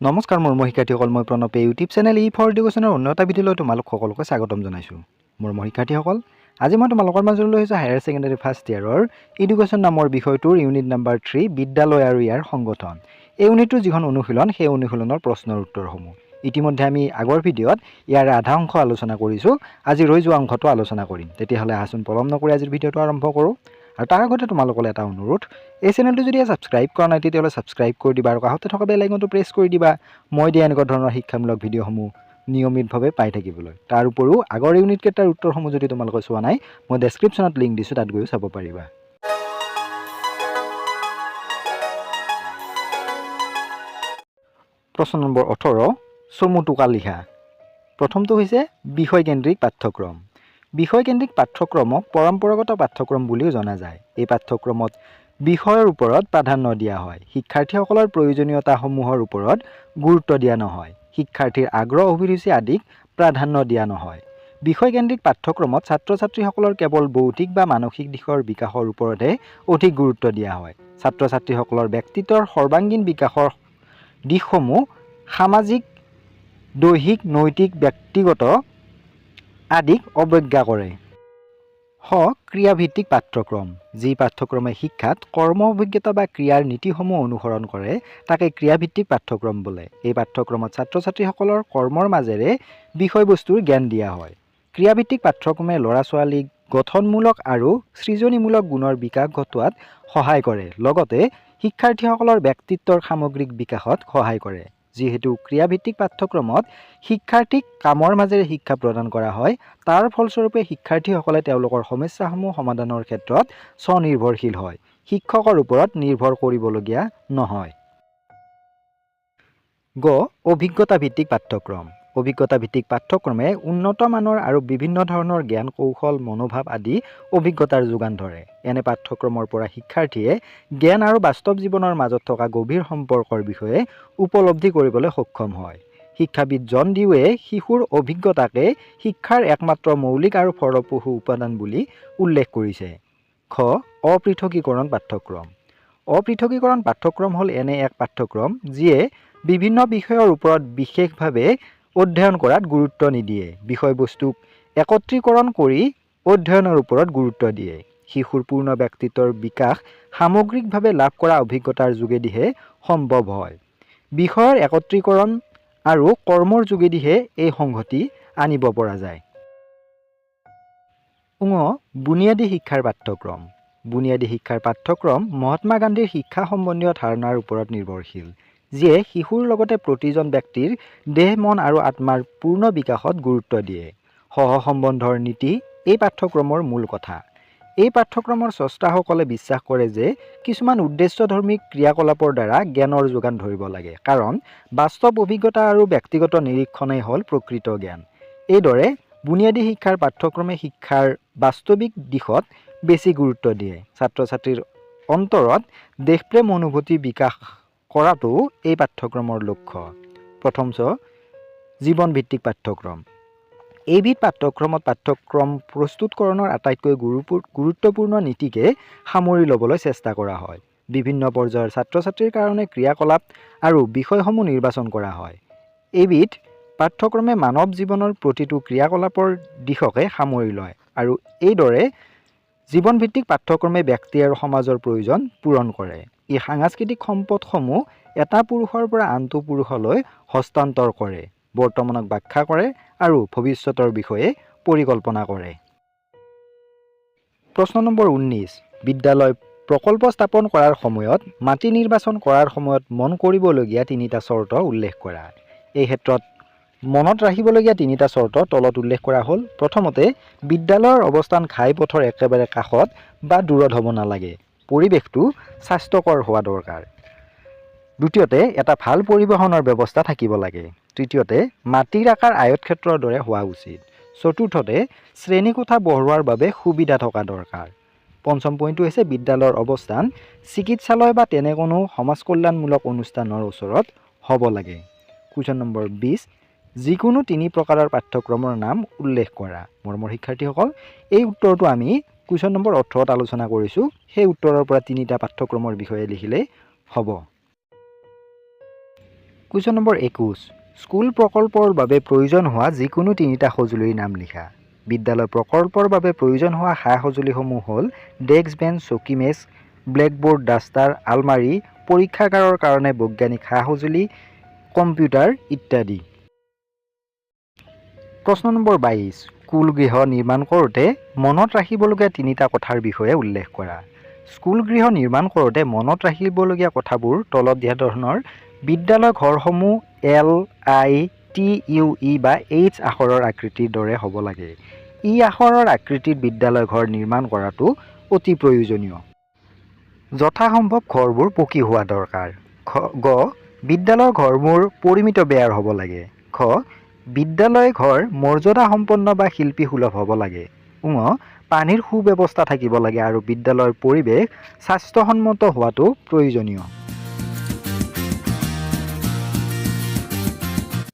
নমস্কাৰ মোৰ শিক্ষাৰ্থীসকল, মই প্ৰণৱে ইউটিউব চেনেল ফৰ এডুকেশ্যনৰ অন্য এটা ভিডিঅ'লৈ তোমালোক সকলোকে স্বাগতম জনাইছোঁ। মোৰ শিক্ষাৰ্থীসকল, আজি মই তোমালোকৰ মাজলৈ লৈ আহিছোঁ হায়াৰ ছেকেণ্ডাৰী ফাৰ্ষ্ট ইয়াৰৰ এডুকেশ্যন নামৰ বিষয়টোৰ ইউনিট নম্বৰ 3 বিদ্যালয় আৰু ইয়াৰ সংগঠন। এই ইউনিটটোৰ যিখন অনুশীলন, সেই অনুশীলনৰ প্ৰশ্নৰ উত্তৰসমূহ ইতিমধ্যে আমি আগৰ ভিডিঅ'ত ইয়াৰ আধা অংশ আলোচনা কৰিছোঁ। আজি ৰৈ যোৱা অংশটো আলোচনা কৰিম। তেতিয়াহ'লে আহচোন পলম নকৰি আজিৰ ভিডিঅ'টো আৰম্ভ কৰোঁ। আৰু তাৰ আগতে তোমালোকলৈ এটা অনুৰোধ, এই চেনেলটো যদি ছাবস্ক্ৰাইব কৰা নাই তেতিয়াহ'লে ছাবস্ক্ৰাইব কৰি দিবা আৰু কাষতে থকা বেল আইকনটো প্ৰেছ কৰি দিবা, মই দিয়া এনেকুৱা ধৰণৰ শিক্ষামূলক ভিডিঅ'সমূহ নিয়মিতভাৱে পাই থাকিবলৈ। তাৰ উপৰিও আগৰ ইউনিট কেইটাৰ উত্তৰসমূহ যদি তোমালোকে চোৱা নাই, মই ডেছক্ৰিপশ্যনত লিংক দিছোঁ, তাত গৈও চাব পাৰিবা। প্ৰশ্ন নম্বৰ 18, চমু টোকা লিখা। প্ৰথমটো হৈছে বিষয়কেন্দ্ৰিক পাঠ্যক্ৰম। বিষয়কেন্দ্ৰিক পাঠ্যক্ৰমক পৰম্পৰাগত পাঠ্যক্ৰম বুলিও জনা যায়। এই পাঠ্যক্ৰমত বিষয়ৰ ওপৰত প্ৰাধান্য দিয়া হয়। শিক্ষাৰ্থীসকলৰ প্ৰয়োজনীয়তাসমূহৰ ওপৰত গুৰুত্ব দিয়া নহয়। শিক্ষাৰ্থীৰ আগ্ৰহ অভিৰুচি আদিক প্ৰাধান্য দিয়া নহয়। বিষয়কেন্দ্ৰিক পাঠ্যক্ৰমত ছাত্ৰ ছাত্ৰীসকলৰ কেৱল বৌদ্ধিক বা মানসিক দিশৰ বিকাশৰ ওপৰতহে অধিক গুৰুত্ব দিয়া হয়। ছাত্ৰ ছাত্ৰীসকলৰ ব্যক্তিত্বৰ সৰ্বাংগীন বিকাশৰ দিশসমূহ সামাজিক, দৈহিক, নৈতিক, ব্যক্তিগত আদিক অৱজ্ঞা কৰে। ক্ৰিয়াভিত্তিক পাঠ্যক্ৰম। যি পাঠ্যক্ৰমে শিক্ষাত কৰ্ম অভিজ্ঞতা বা ক্ৰিয়াৰ নীতিসমূহ অনুসৰণ কৰে তাকে ক্ৰিয়াভিত্তিক পাঠ্যক্ৰম বোলে। এই পাঠ্যক্ৰমত ছাত্ৰ ছাত্ৰীসকলৰ কৰ্মৰ মাজেৰে বিষয়বস্তুৰ জ্ঞান দিয়া হয়। ক্ৰিয়াভিত্তিক পাঠ্যক্ৰমে ল'ৰা ছোৱালীক গঠনমূলক আৰু সৃজনীমূলক গুণৰ বিকাশ ঘটোৱাত সহায় কৰে, লগতে শিক্ষাৰ্থীসকলৰ ব্যক্তিত্বৰ সামগ্ৰিক বিকাশত সহায় কৰে। যিহেতু ক্ৰিয়াভিত্তিক পাঠ্যক্ৰমত শিক্ষাৰ্থীক কামৰ মাজেৰে শিক্ষা প্ৰদান কৰা হয়, তাৰ ফলস্বৰূপে শিক্ষাৰ্থীসকলে তেওঁলোকৰ সমস্যাসমূহ সমাধানৰ ক্ষেত্ৰত স্বনিৰ্ভৰশীল হয়, শিক্ষকৰ ওপৰত নিৰ্ভৰ কৰিবলগীয়া নহয়। অভিজ্ঞতা ভিত্তিক পাঠ্যক্ৰম। অভিজ্ঞতা ভিত্তিক পাঠ্যক্ৰমে উন্নত মানৰ আৰু বিভিন্ন ধৰণৰ জ্ঞান, কৌশল, মনোভাৱ আদি অভিজ্ঞতাৰ যোগান ধৰে। এনে পাঠ্যক্ৰমৰ পৰা শিক্ষাৰ্থীয়ে জ্ঞান আৰু বাস্তৱ জীৱনৰ মাজত থকা গভীৰ সম্পৰ্কৰ বিষয়ে উপলব্ধি কৰিবলৈ সক্ষম হয়। শিক্ষাবিদ জন ডিউৱে শিশুৰ অভিজ্ঞতাকে শিক্ষাৰ একমাত্ৰ মৌলিক আৰু ফলপ্ৰসূ উপাদান বুলি উল্লেখ কৰিছে। অপৃথকীকৰণ পাঠ্যক্ৰম। অপৃথকীকৰণ পাঠ্যক্ৰম হ'ল এনে এক পাঠ্যক্ৰম যিয়ে বিভিন্ন বিষয়ৰ ওপৰত বিশেষভাৱে অধ্যয়ন কৰাত গুৰুত্ব নিদিয়ে। বিষয়বস্তুক একত্ৰীকৰণ কৰি অধ্যয়নৰ ওপৰত গুৰুত্ব দিয়ে। শিশুৰ পূৰ্ণ ব্যক্তিত্বৰ বিকাশ সামগ্ৰিকভাৱে লাভ কৰা অভিজ্ঞতাৰ যোগেদিহে সম্ভৱ হয়। বিষয়ৰ একত্ৰীকৰণ আৰু কৰ্মৰ যোগেদিহে এই সংহতি আনিব পৰা যায়। বুনিয়াদী শিক্ষাৰ পাঠ্যক্ৰম। বুনিয়াদী শিক্ষাৰ পাঠ্যক্ৰম মহাত্মা গান্ধীৰ শিক্ষা সম্বন্ধীয় ধাৰণাৰ ওপৰত নিৰ্ভৰশীল, যিয়ে শিশুৰ লগতে প্ৰতিজন ব্যক্তিৰ দেহ, মন আৰু আত্মাৰ পূৰ্ণ বিকাশত গুৰুত্ব দিয়ে। সহসম্বন্ধৰ নীতি এই পাঠ্যক্ৰমৰ মূল কথা। এই পাঠ্যক্ৰমৰ স্ৰষ্টাসকলে বিশ্বাস কৰে যে কিছুমান উদ্দেশ্যধৰ্মী ক্ৰিয়াকলাপৰ দ্বাৰা জ্ঞানৰ যোগান ধৰিব লাগে, কাৰণ বাস্তৱ অভিজ্ঞতা আৰু ব্যক্তিগত নিৰীক্ষণেই হ'ল প্ৰকৃত জ্ঞান। এইদৰে বুনিয়াদী শিক্ষাৰ পাঠ্যক্ৰমে শিক্ষাৰ বাস্তৱিক দিশত বেছি গুৰুত্ব দিয়ে। ছাত্ৰ ছাত্ৰীৰ অন্তৰত দেশপ্ৰেম অনুভূতি বিকাশ কৰাটো এই পাঠ্যক্ৰমৰ লক্ষ্য। প্ৰথম জীৱনভিত্তিক পাঠ্যক্ৰম। এইবিধ পাঠ্যক্ৰমত পাঠ্যক্ৰম প্ৰস্তুতকৰণৰ আটাইতকৈ গুৰুত্বপূৰ্ণ নীতিকে সামৰি ল'বলৈ চেষ্টা কৰা হয়। বিভিন্ন পৰ্যায়ৰ ছাত্ৰ ছাত্ৰীৰ কাৰণে ক্ৰিয়াকলাপ আৰু বিষয়সমূহ নিৰ্বাচন কৰা হয়। এইবিধ পাঠ্যক্ৰমে মানৱ জীৱনৰ প্ৰতিটো ক্ৰিয়াকলাপৰ দিশকে সামৰি লয় আৰু এইদৰে জীৱনভিত্তিক পাঠ্যক্ৰমে ব্যক্তি আৰু সমাজৰ প্ৰয়োজন পূৰণ কৰে। ই সাংস্কৃতিক সম্পদসমূহ এটা পুৰুষৰ পৰা আনটো পুৰুষলৈ হস্তান্তৰ কৰে, বৰ্তমানক ব্যাখ্যা কৰে আৰু ভৱিষ্যতৰ বিষয়ে পৰিকল্পনা কৰে। প্ৰশ্ন নম্বৰ 19, বিদ্যালয় প্ৰকল্প স্থাপন কৰাৰ সময়ত মাটি নিৰ্বাচন কৰাৰ সময়ত মন কৰিবলগীয়া তিনিটা চৰ্ত উল্লেখ কৰা। এই ক্ষেত্ৰত মনত ৰাখিবলগীয়া তিনিটা চৰ্ত তলত উল্লেখ কৰা হ'ল। প্ৰথমতে, বিদ্যালয়ৰ অৱস্থান ঘাইপথৰ একেবাৰে কাষত বা দূৰত হ'ব নালাগে। পৰিৱেশটো স্বাস্থ্যকৰ হোৱা দৰকাৰ। দ্বিতীয়তে, এটা ভাল পৰিবহণৰ ব্যৱস্থা থাকিব লাগে। তৃতীয়তে, মাটিৰ আকাৰ আয়তক্ষেত্ৰৰ দৰে হোৱা উচিত। চতুৰ্থতে, শ্ৰেণীকোঠা বহোৱাৰ বাবে সুবিধা থকা দৰকাৰ। পঞ্চম পইণ্টটো হৈছে বিদ্যালয়ৰ অৱস্থান চিকিৎসালয় বা তেনে কোনো সমাজ কল্যাণমূলক অনুষ্ঠানৰ ওচৰত হ'ব লাগে। কুৱেশ্যন নম্বৰ 20, যিকোনো তিনি প্ৰকাৰৰ পাঠ্যক্ৰমৰ নাম উল্লেখ কৰা। মৰমৰ শিক্ষাৰ্থীসকল, এই উত্তৰটো আমি কুৱেশ্যন নম্বৰ 18ত আলোচনা কৰিছোঁ। সেই উত্তৰৰ পৰা তিনিটা পাঠ্যক্ৰমৰ বিষয়ে লিখিলেই হ'ব। কুৱেশ্যন নম্বৰ 21 স্কুল প্ৰকল্পৰ বাবে প্ৰয়োজন হোৱা যিকোনো তিনিটা সঁজুলিৰ নাম লিখা। বিদ্যালয় প্ৰকল্পৰ বাবে প্ৰয়োজন হোৱা সা সঁজুলিসমূহ হ'ল ডেস্ক বেঞ্চ চকী মেজ ব্লেকবোৰ্ড ডাষ্টাৰ আলমাৰী পৰীক্ষাগাৰৰ কাৰণে বৈজ্ঞানিক সা সঁজুলি কম্পিউটাৰ ইত্যাদি। প্ৰশ্ন নম্বৰ 22 স্কুল গৃহ নিৰ্মাণ কৰোঁতে মনত ৰাখিবলগীয়া তিনিটা কথাৰ বিষয়ে উল্লেখ কৰা। স্কুল গৃহ নিৰ্মাণ কৰোঁতে মনত ৰাখিবলগীয়া কথাবোৰ তলত দিয়া ধৰণৰ বিদ্যালয় ঘৰসমূহ LITUE বা H আখৰৰ আকৃতিৰ দৰে হ'ব লাগে। ই আখৰৰ আকৃতিত বিদ্যালয় ঘৰ নিৰ্মাণ কৰাটো অতি প্ৰয়োজনীয়। যথাসম্ভৱ ঘৰবোৰ পকী হোৱা দৰকাৰ। গ বিদ্যালয়ৰ ঘৰবোৰ পৰিমিত বেয়াৰ হ'ব লাগে। খ বিদ্যালয় ঘৰ মৰ্যাদা সম্পন্ন বা শিল্পী সুলভ হ'ব লাগে। পানীৰ সুব্যৱস্থা থাকিব লাগে আৰু বিদ্যালয়ৰ পৰিৱেশ স্বাস্থ্যসন্মত হোৱাটো প্ৰয়োজনীয়।